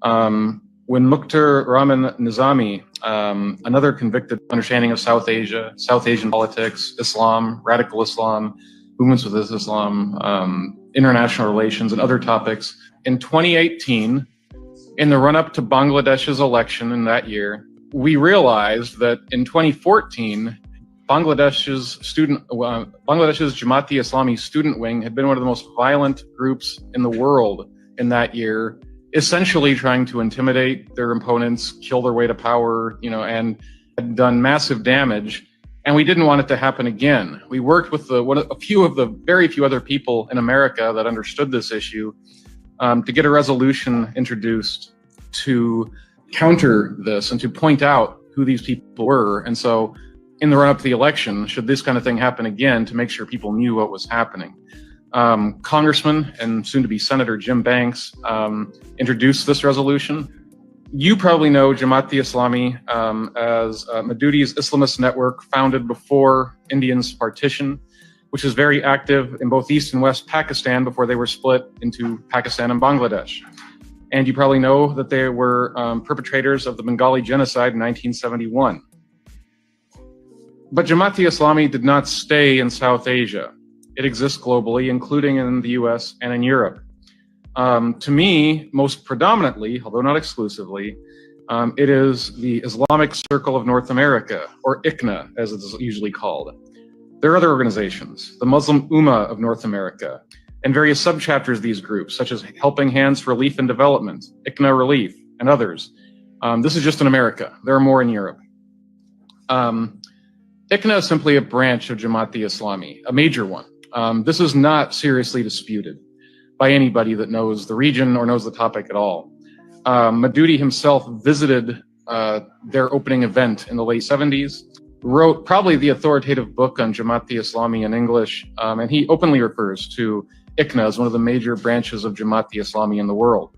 When Mukhtar Rahman Nizami, another convicted understanding of South Asia, South Asian politics, Islam, radical Islam, movements with Islam, international relations, and other topics. In 2018, in the run-up to Bangladesh's election in that year, we realized that in 2014, Bangladesh's Jamaat-e-Islami student wing had been one of the most violent groups in the world in that year, essentially trying to intimidate their opponents, kill their way to power, and had done massive damage. And we didn't want it to happen again. We worked with very few other people in America that understood this issue to get a resolution introduced to counter this and to point out who these people were. And so in the run-up to the election, should this kind of thing happen again, to make sure people knew what was happening. Congressman and soon-to-be Senator Jim Banks introduced this resolution. You probably know Jamaat-e-Islami as Madhudi's Islamist network founded before India's partition, which is very active in both East and West Pakistan before they were split into Pakistan and Bangladesh. And you probably know that they were perpetrators of the Bengali genocide in 1971. But Jamaat-e-Islami did not stay in South Asia. It exists globally, including in the US and in Europe. To me, most predominantly, although not exclusively, it is the Islamic Circle of North America, or ICNA, as it's usually called. There are other organizations, the Muslim Ummah of North America, and various subchapters of these groups, such as Helping Hands for Relief and Development, ICNA Relief, and others. This is just in America. There are more in Europe. ICNA is simply a branch of Jamaat-e-Islami, a major one. This is not seriously disputed by anybody that knows the region or knows the topic at all. Madhudi himself visited their opening event in the late 70s, wrote probably the authoritative book on Jamaat-e-Islami in English, and he openly refers to ICNA as one of the major branches of Jamaat-e-Islami in the world.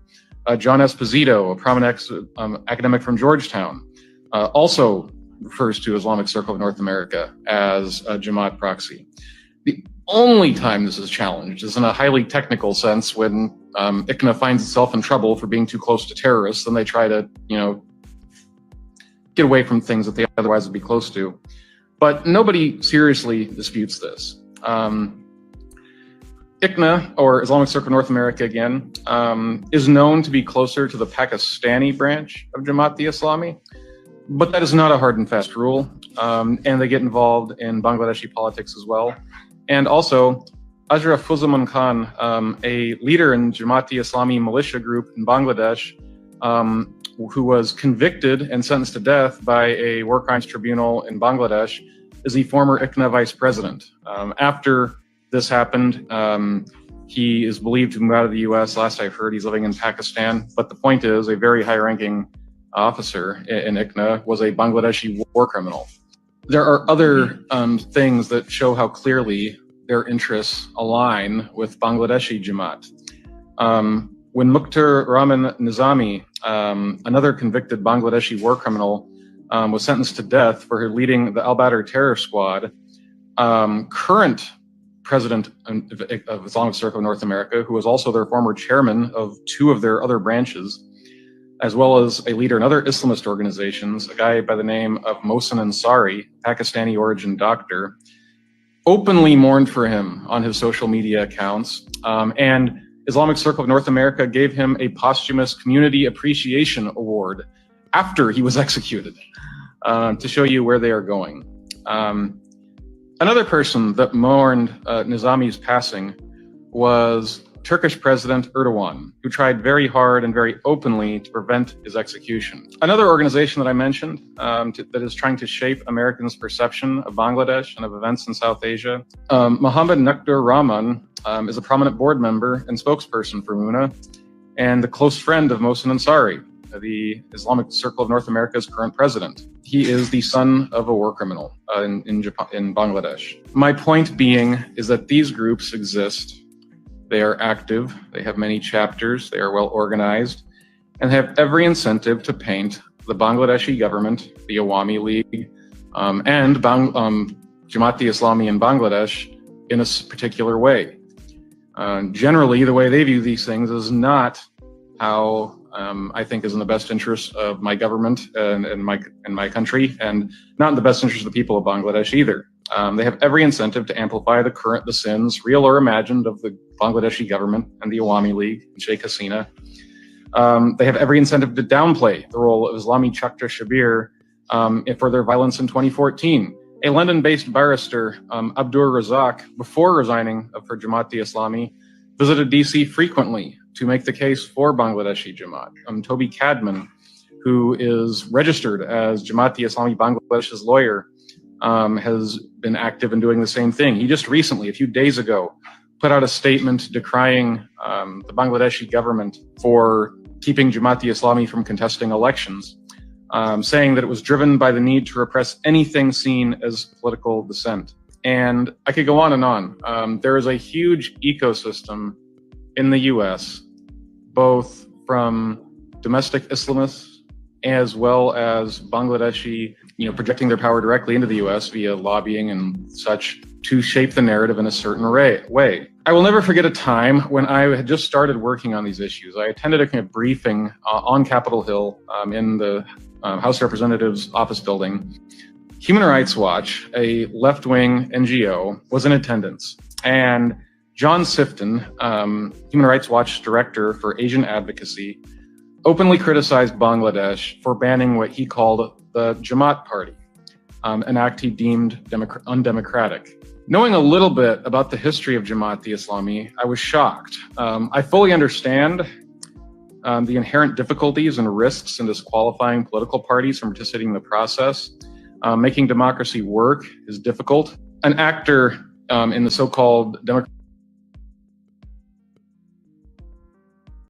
John Esposito, a prominent academic from Georgetown, also refers to Islamic Circle of North America as a Jamaat proxy. The only time this is challenged is in a highly technical sense when ICNA finds itself in trouble for being too close to terrorists, and they try to, get away from things that they otherwise would be close to. But nobody seriously disputes this. ICNA, or Islamic Circle of North America again, is known to be closer to the Pakistani branch of Jamaat-e-Islami, but that is not a hard and fast rule, and they get involved in Bangladeshi politics as well. And also, Ashraf Fuzaman Khan, a leader in Jamaat-e-Islami militia group in Bangladesh, who was convicted and sentenced to death by a war crimes tribunal in Bangladesh, is the former ICNA vice president. After this happened, he is believed to move out of the US. Last I heard, he's living in Pakistan. But the point is, a very high-ranking officer in ICNA was a Bangladeshi war criminal. There are other things that show how clearly their interests align with Bangladeshi Jamaat. When Mukhtar Rahman Nizami, another convicted Bangladeshi war criminal, was sentenced to death for leading the Al-Badr terror squad, current president of Islamic Circle of North America, who was also their former chairman of two of their other branches, as well as a leader in other Islamist organizations, a guy by the name of Mohsen Ansari, Pakistani origin doctor, openly mourned for him on his social media accounts. And Islamic Circle of North America gave him a posthumous Community Appreciation Award after he was executed, to show you where they are going. Another person that mourned Nizami's passing was Turkish President Erdogan, who tried very hard and very openly to prevent his execution. Another organization that I mentioned that is trying to shape Americans' perception of Bangladesh and of events in South Asia, Mohammed Nakdur Rahman is a prominent board member and spokesperson for MUNA, and the close friend of Mohsen Ansari, the Islamic Circle of North America's current president. He is the son of a war criminal in Bangladesh. My point being is that these groups exist. They are active, they have many chapters, they are well organized, and have every incentive to paint the Bangladeshi government, the Awami League, and Jamaat-e-Islami in Bangladesh in a particular way. Generally, the way they view these things is not how I think is in the best interest of my government and my country, and not in the best interest of the people of Bangladesh either. They have every incentive to amplify the sins, real or imagined, of the Bangladeshi government and the Awami League and Sheikh Hasina. They have every incentive to downplay the role of Islami Chakra Shabir for their violence in 2014. A London-based barrister, Abdur Razak, before resigning for Jamaat-e-Islami, visited DC frequently to make the case for Bangladeshi Jamaat. Toby Cadman, who is registered as Jamaat-e-Islami Bangladesh's lawyer, has been active in doing the same thing. He just recently, a few days ago, put out a statement decrying the Bangladeshi government for keeping Jamaat-e-Islami from contesting elections, saying that it was driven by the need to repress anything seen as political dissent. And I could go on and on. There is a huge ecosystem in the US, both from domestic Islamists as well as Bangladeshi, projecting their power directly into the US via lobbying and such to shape the narrative in a certain way. I will never forget a time when I had just started working on these issues. I attended a kind of briefing on Capitol Hill in the House of Representatives office building. Human Rights Watch, a left-wing NGO, was in attendance. And John Sifton, Human Rights Watch director for Asian advocacy, openly criticized Bangladesh for banning what he called the Jamaat Party, an act he deemed undemocratic. Knowing a little bit about the history of Jamaat-e-Islami, I was shocked. I fully understand the inherent difficulties and risks in disqualifying political parties from participating in the process. Making democracy work is difficult. An actor in the so-called democratic